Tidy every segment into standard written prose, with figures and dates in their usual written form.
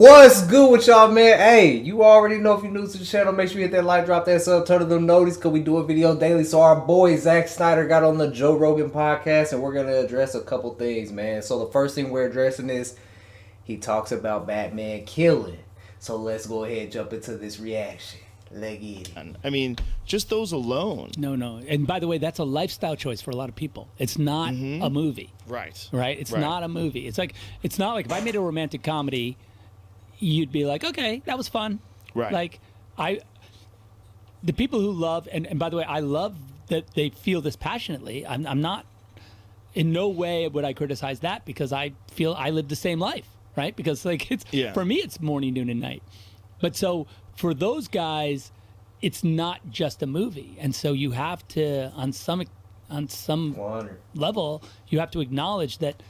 What's good with y'all, man? Hey, you already know if you're new to the channel, make sure you hit that like, drop that sub, turn on them notice, because we do a video daily. So our boy Zack Snyder got on the Joe Rogan podcast, and we're going to address a couple things, man. So the first thing we're addressing is he talks about Batman killing. So let's go ahead and jump into this reaction. Let's get it. I mean, just those alone. No. And by the way, that's a lifestyle choice for a lot of people. It's not a movie. Right. It's not a movie. It's not like if I made a romantic comedy, you'd be like, okay, that was fun. Right. Like the people who love, and by the way, I love that they feel this passionately. I'm not, in no way would I criticize that, because I feel I live the same life, right? Because for me, it's morning, noon, and night. But so for those guys, it's not just a movie. And so you have to, on some level, you have to acknowledge that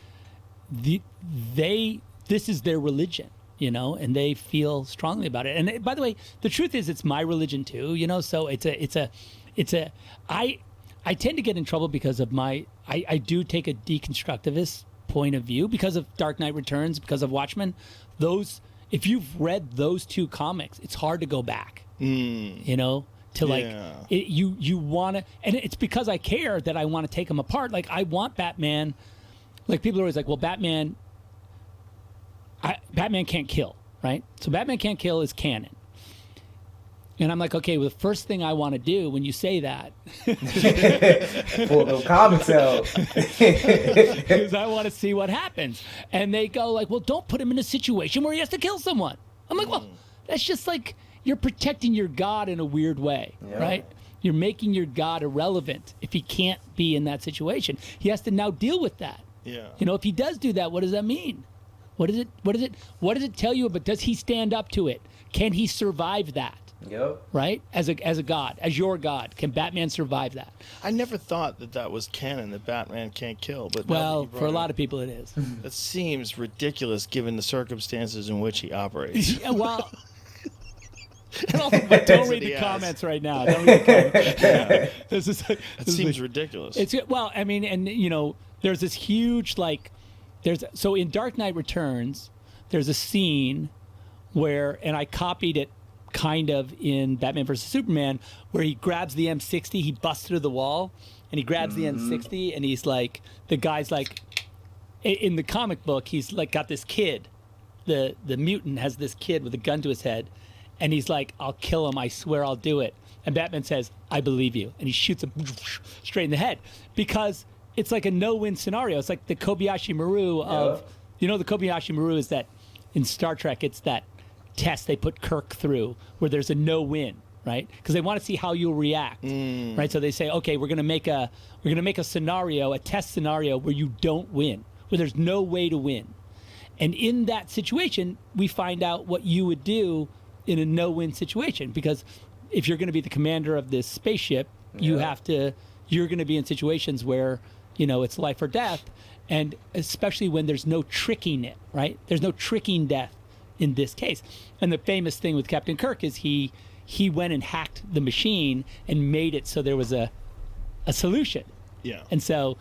this is their religion. And they feel strongly about it. And by the way, the truth is, it's my religion too. So I tend to get in trouble because of I do take a deconstructivist point of view because of Dark Knight Returns, because of Watchmen. If you've read those two comics, it's hard to go back. You want to, and it's because I care that I want to take them apart. Like, I want Batman. Like, people are always like, well, Batman can't kill, right? So Batman can't kill is canon. And I'm like, okay, well, the first thing I want to do when you say that pull those comics out. is I want to see what happens. And they go like, well, don't put him in a situation where he has to kill someone. I'm like, well, that's just like you're protecting your God in a weird way, right? You're making your God irrelevant if he can't be in that situation. He has to now deal with that. Yeah. If he does do that, what does that mean? What does it tell you about? Does he stand up to it? Can he survive that? Yep. Right? As a God, as your God, can Batman survive that? I never thought that was canon, that Batman can't kill. But well, for a lot of people, it is. It seems ridiculous given the circumstances in which he operates. Yeah, well. Don't read the comments right now. Don't read the comments. It seems ridiculous. There's this huge so in Dark Knight Returns, there's a scene where, and I copied it kind of in Batman vs. Superman, where he grabs the M60, he busts through the wall, and he grabs the M60, and he's like, the guy's like, in the comic book, he's like got this kid, the mutant has this kid with a gun to his head, and he's like, I'll kill him, I swear I'll do it. And Batman says, I believe you. And he shoots him straight in the head, because it's like a no-win scenario. It's like the Kobayashi Maru of, the Kobayashi Maru is that, in Star Trek, it's that test they put Kirk through where there's a no-win, right? Because they want to see how you'll react, right? So they say, okay, we're gonna make a scenario, a test scenario where you don't win, where there's no way to win. And in that situation, we find out what you would do in a no-win situation, because if you're going to be the commander of this spaceship, you're going to be in situations where it's life or death, and especially when there's no tricking it, right? There's no tricking death in this case. And the famous thing with Captain Kirk is he went and hacked the machine and made it so there was a solution. Yeah. And so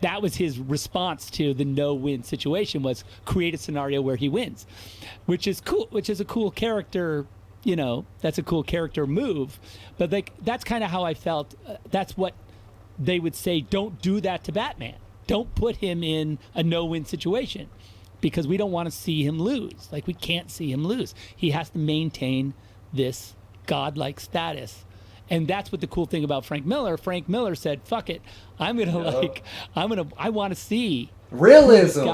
that was his response to the no-win situation, was create a scenario where he wins, which is cool, which is a cool character, that's a cool character move. But that's kind of how I felt. That's what they would say, don't do that to Batman. Don't put him in a no-win situation, because we don't want to see him lose. Like, we can't see him lose. He has to maintain this godlike status. And that's what the cool thing about Frank Miller. Frank Miller said, fuck it. I want to see realism.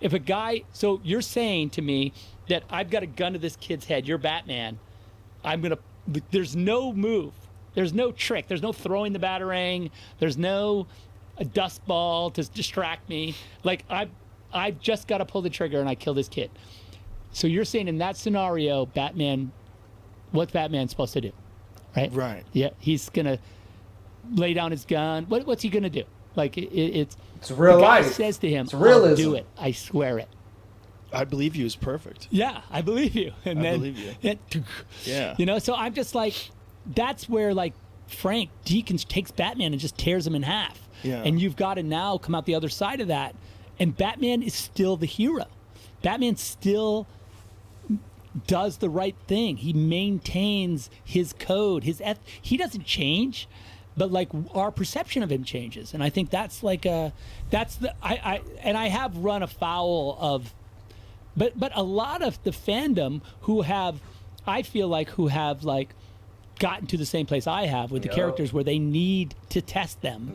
If a guy, so you're saying to me that I've got a gun to this kid's head, you're Batman. There's no move. There's no trick. There's no throwing the batarang. There's no a dust ball to distract me. Like, I've just got to pull the trigger and I kill this kid. So you're saying in that scenario, what's Batman supposed to do? Right? Right. Yeah, he's going to lay down his gun. What's he going to do? Like, it's real life. The guy says to him, it's realism. I'll do it. I swear it. I believe you is perfect. Yeah, I believe you. And I believe you. Yeah. So I'm just like, that's where, like, Frank Deakins takes Batman and just tears him in half. Yeah. And you've got to now come out the other side of that. And Batman is still the hero. Batman still does the right thing. He maintains his code, he doesn't change, but like our perception of him changes. And I think that's like I have run afoul of, but a lot of the fandom who have gotten to the same place I have with the characters where they need to test them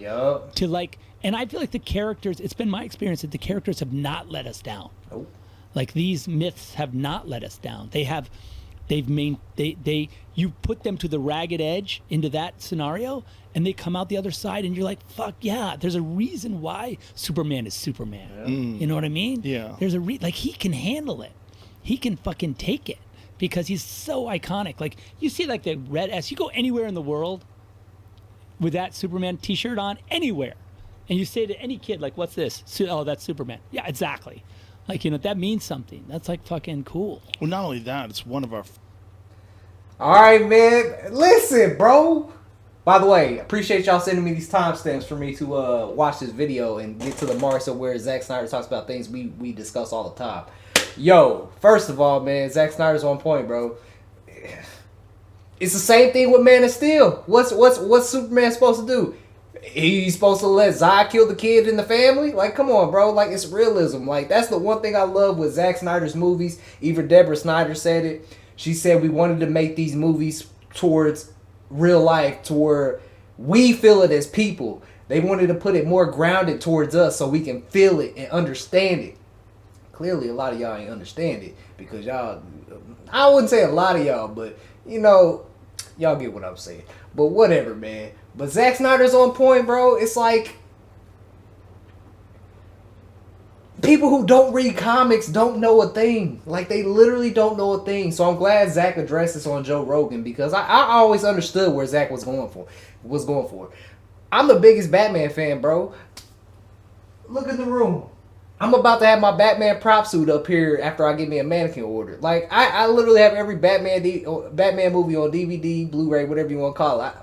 to like, and I feel like the characters, it's been my experience that the characters have not let us down. Nope. Like these myths have not let us down. You put them to the ragged edge into that scenario and they come out the other side and you're like, fuck yeah, there's a reason why Superman is Superman. Yeah. You know what I mean? Yeah. There's like he can handle it. He can fucking take it. Because he's so iconic. Like, you see, like, the red S. You go anywhere in the world with that Superman T-shirt on, anywhere. And you say to any kid, like, what's this? Oh, that's Superman. Yeah, exactly. Like, you know, that means something. That's, like, fucking cool. Well, not only that, it's one of our... All right, man. Listen, bro. By the way, appreciate y'all sending me these timestamps for me to watch this video and get to the marks of where Zack Snyder talks about things we discuss all the time. Yo, first of all, man, Zack Snyder's on point, bro. It's the same thing with Man of Steel. What's Superman supposed to do? He's supposed to let Zod kill the kid in the family? Like, come on, bro. Like, it's realism. Like, that's the one thing I love with Zack Snyder's movies. Even Deborah Snyder said it. She said we wanted to make these movies towards real life, to where we feel it as people. They wanted to put it more grounded towards us so we can feel it and understand it. Clearly, a lot of y'all ain't understand it because y'all, I wouldn't say a lot of y'all, but, you know, y'all get what I'm saying. But whatever, man. But Zack Snyder's on point, bro. It's like, people who don't read comics don't know a thing. Like, they literally don't know a thing. So I'm glad Zack addressed this on Joe Rogan because I always understood where Zack was going for. I'm the biggest Batman fan, bro. Look in the room. I'm about to have my Batman prop suit up here after I get me a mannequin order. Like, I literally have every Batman movie on DVD, Blu-ray, whatever you want to call it.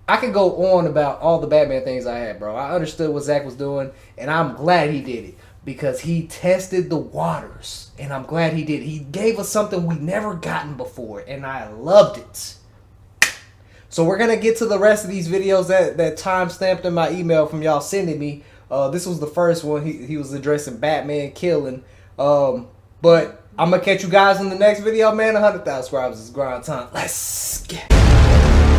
I can go on about all the Batman things I had, bro. I understood what Zack was doing, and I'm glad he did it because he tested the waters, and I'm glad he did. He gave us something we never gotten before, and I loved it. So we're going to get to the rest of these videos that time-stamped in my email from y'all sending me. This was the first one. He was addressing Batman killing. But I'm going to catch you guys in the next video, man. 100,000 subscribers is grind time. Let's get it.